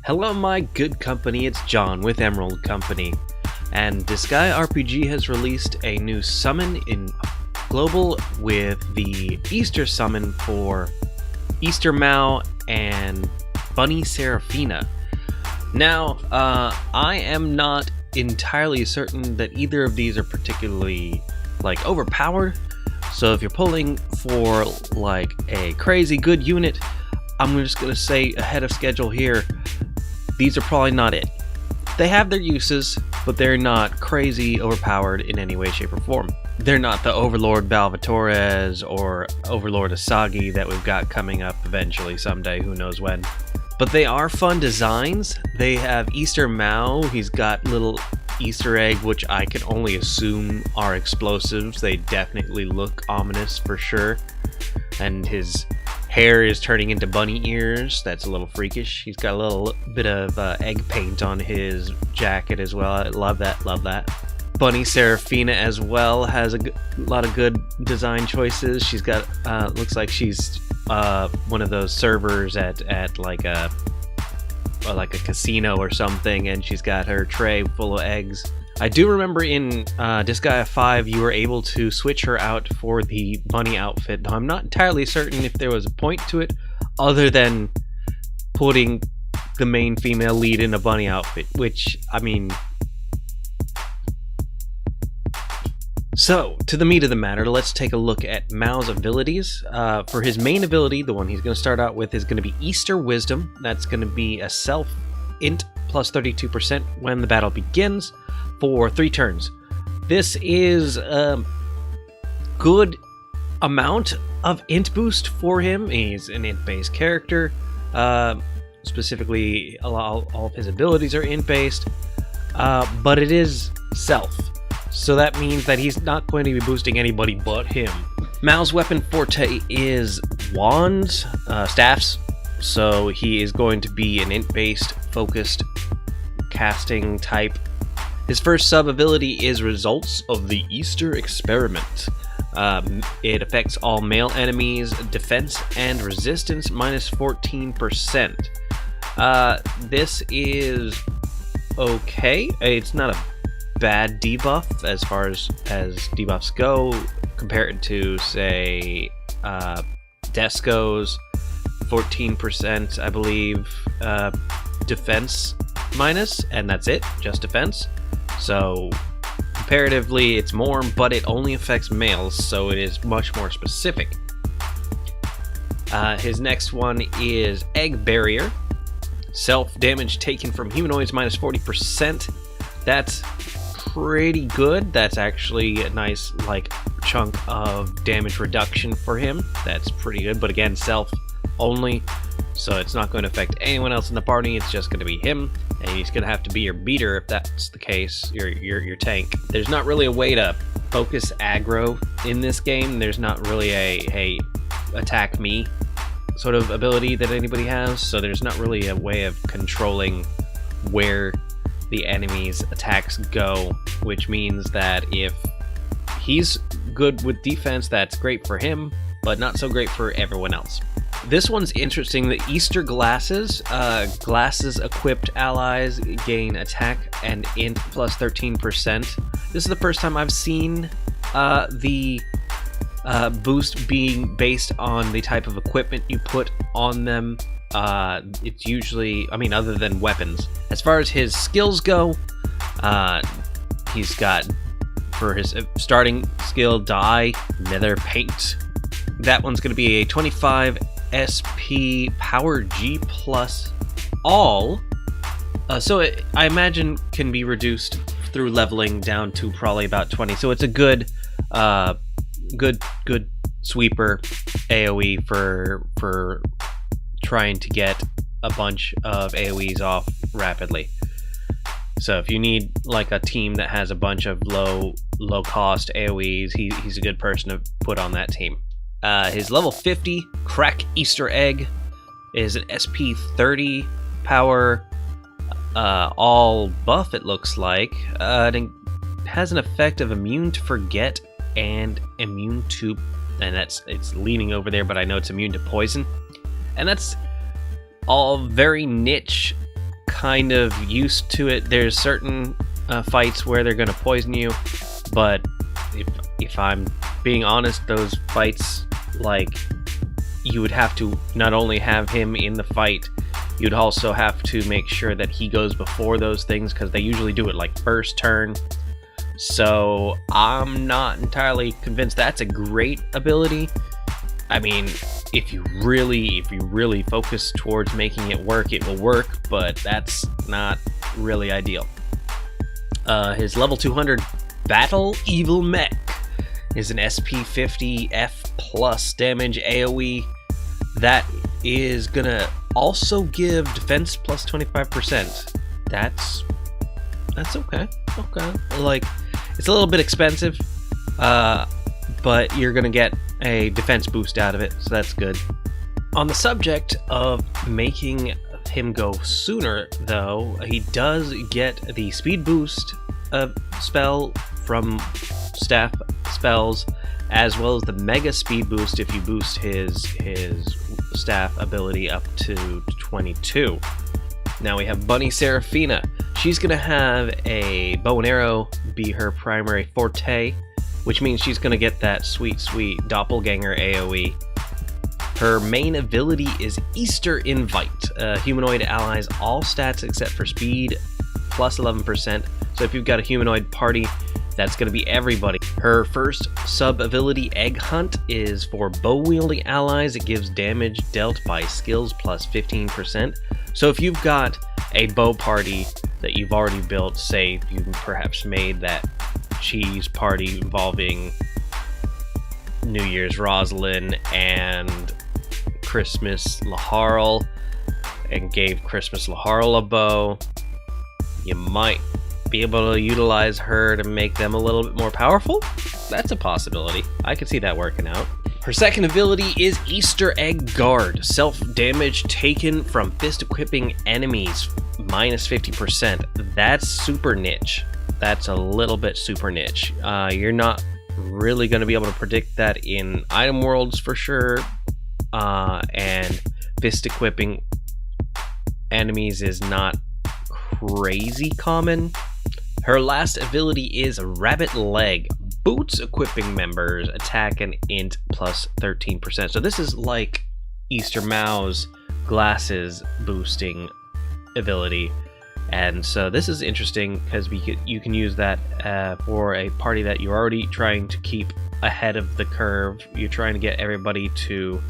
Hello my good company, it's John with Emerald Company, and Disgaea RPG has released a new summon in Global with the Easter summon for Easter Mao and Bunny Seraphina. Now, I am not entirely certain that either of these are particularly, overpowered, so if you're pulling for, a crazy good unit, I'm just gonna say ahead of schedule here, these are probably not it. They have their uses, but they're not crazy overpowered in any way, shape, or form. They're not the Overlord Balvatores or Overlord Asagi that we've got coming up eventually someday, who knows when. But they are fun designs. They have Easter Mao, he's got little Easter egg, which I can only assume are explosives. They definitely look ominous for sure. And his hair is turning into bunny ears. That's a little freakish. He's got a little bit of egg paint on his jacket as well. I love that, love that. Bunny Seraphina as well has a lot of good design choices. She's got, looks like she's one of those servers at like a casino or something, and she's got her tray full of eggs. I do remember in Disgaea 5 you were able to switch her out for the bunny outfit, though I'm not entirely certain if there was a point to it other than putting the main female lead in a bunny outfit, which, I mean... So, to the meat of the matter, let's take a look at Mao's abilities. For his main ability, the one he's going to start out with is going to be Easter Wisdom. That's going to be a self-int plus 32% when the battle begins for 3 turns. This is a good amount of int boost for him. He's an int-based character. Specifically, all of his abilities are int-based, but it is self. So that means that he's not going to be boosting anybody but him. Mao's weapon forte is wands, staffs, so he is going to be an int-based, focused casting type. His first sub-ability is Results of the Easter Experiment. It affects all male enemies, defense and resistance minus 14%. This is okay. It's not a bad debuff as far as debuffs go, compared to, say, Desco's 14%, I believe, defense minus, and that's it, just defense. So, comparatively, it's more, but it only affects males, so it is much more specific. His next one is Egg Barrier. Self-damage taken from humanoids minus 40%. That's pretty good. That's actually a nice, chunk of damage reduction for him. That's pretty good, but again, self only, so it's not going to affect anyone else in the party. It's just going to be him, and he's going to have to be your beater if that's the case, your tank. There's not really a way to focus aggro in this game. There's not really a attack me sort of ability that anybody has, so there's not really a way of controlling where the enemy's attacks go, which means that if he's good with defense, that's great for him, but not so great for everyone else. This one's interesting. The Easter Glasses. Glasses equipped allies gain attack and int plus 13%. This is the first time I've seen the boost being based on the type of equipment you put on them. It's usually, other than weapons. As far as his skills go, he's got, for his starting skill, Dye, Nether Paint. That one's going to be a 25 SP Power G plus all. So I imagine can be reduced through leveling down to probably about 20. So it's a good sweeper AoE for trying to get a bunch of AoEs off rapidly. So if you need a team that has a bunch of low cost AoEs, he's a good person to put on that team. His level 50 Crack Easter Egg is an SP 30 power all buff, it looks like. It has an effect of immune to forget and immune to, and it's leaning over there, but I know it's immune to poison. And that's all very niche kind of used to it. There's certain fights where they're going to poison you, but if I'm being honest, those fights, like, you would have to not only have him in the fight, you'd also have to make sure that he goes before those things, because they usually do it like first turn. So I'm not entirely convinced that's a great ability. I mean, if you really focus towards making it work, it will work, but that's not really ideal. His level 200 Battle Evil Mech is an SP 50 F plus damage AoE that is gonna also give defense plus 25%. That's okay. Like, it's a little bit expensive, but you're gonna get a defense boost out of it, so that's good. On the subject of making him go sooner, though, he does get the speed boost spell from staff spells, as well as the mega speed boost if you boost his staff ability up to 22. Now we have Bunny Seraphina. She's gonna have a bow and arrow be her primary forte, which means she's gonna get that sweet doppelganger AoE. Her main ability is Easter Invite. Humanoid allies all stats except for speed plus 11%. So if you've got a humanoid party, that's going to be everybody. Her first sub-ability, Egg Hunt, is for bow-wielding allies. It gives damage dealt by skills plus 15%. So if you've got a bow party that you've already built, say you perhaps made that cheese party involving New Year's Rosalind and Christmas Laharl, and gave Christmas Laharl a bow, you might be able to utilize her to make them a little bit more powerful. That's a possibility. I could see that working out. Her second ability is Easter Egg Guard. Self-damage taken from fist equipping enemies, minus 50%. That's super niche. That's a little bit super niche. You're not really going to be able to predict that in item worlds for sure. And fist equipping enemies is not crazy common. Her last ability is Rabbit Leg. Boots equipping members attack and int plus 13%. So this is like Easter Mao's glasses boosting ability. And so this is interesting because you can use that for a party that you're already trying to keep ahead of the curve. You're trying to get everybody to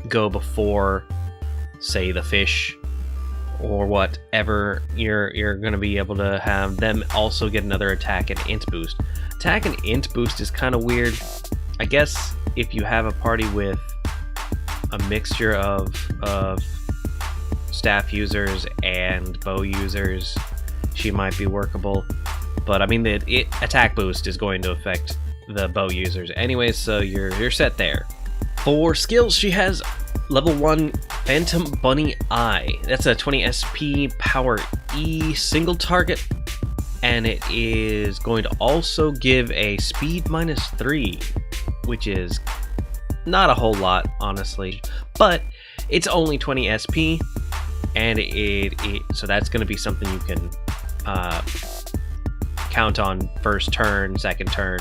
go before, say, the fish or whatever. You're going to be able to have them also get another attack and int boost. Attack and int boost is kind of weird. I guess if you have a party with a mixture of staff users and bow users, she might be workable. But I mean, the attack boost is going to affect the bow users anyway, so you're set there. For skills, she has level 1 Phantom Bunny Eye. That's a 20 SP power E single target, and it is going to also give a speed minus 3, which is not a whole lot, honestly, but it's only 20 SP, and so that's going to be something you can count on first turn, second turn,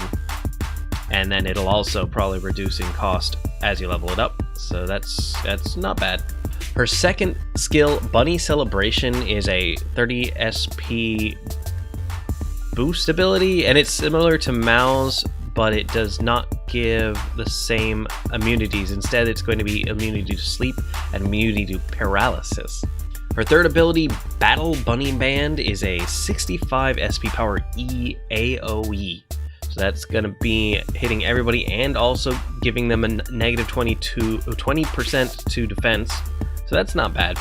and then it'll also probably reduce in cost as you level it up, so that's not bad. Her second skill, Bunny Celebration, is a 30 SP boost ability, and it's similar to Mao's, but it does not give the same immunities. Instead, it's going to be immunity to sleep and immunity to paralysis. Her third ability, Battle Bunny Band, is a 65 SP power E AoE. So that's going to be hitting everybody and also giving them a negative 20% to defense. So that's not bad.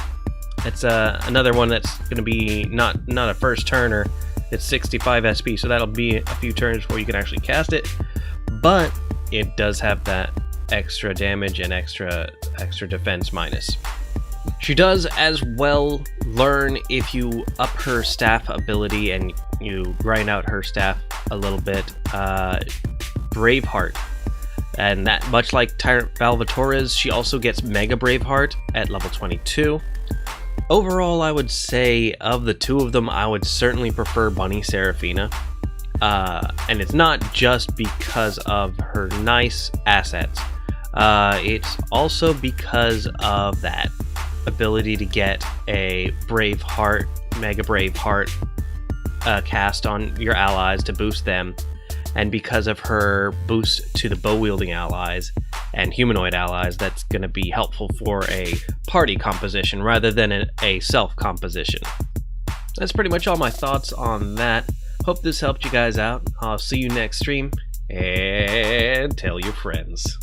It's another one that's going to be not a first turner. It's 65 SP, so that'll be a few turns before you can actually cast it. But it does have that extra damage and extra defense minus. She does as well learn, if you up her staff ability and you grind out her staff a little bit, Braveheart. And that, much like Tyrant Valvatorez, she also gets Mega Braveheart at level 22. Overall, I would say of the two of them, I would certainly prefer Bunny Seraphina. And it's not just because of her nice assets. It's also because of that ability to get a Braveheart, Mega Braveheart cast on your allies to boost them, and because of her boost to the bow-wielding allies and humanoid allies, that's going to be helpful for a party composition rather than a self-composition. That's pretty much all my thoughts on that. Hope this helped you guys out. I'll see you next stream, and tell your friends.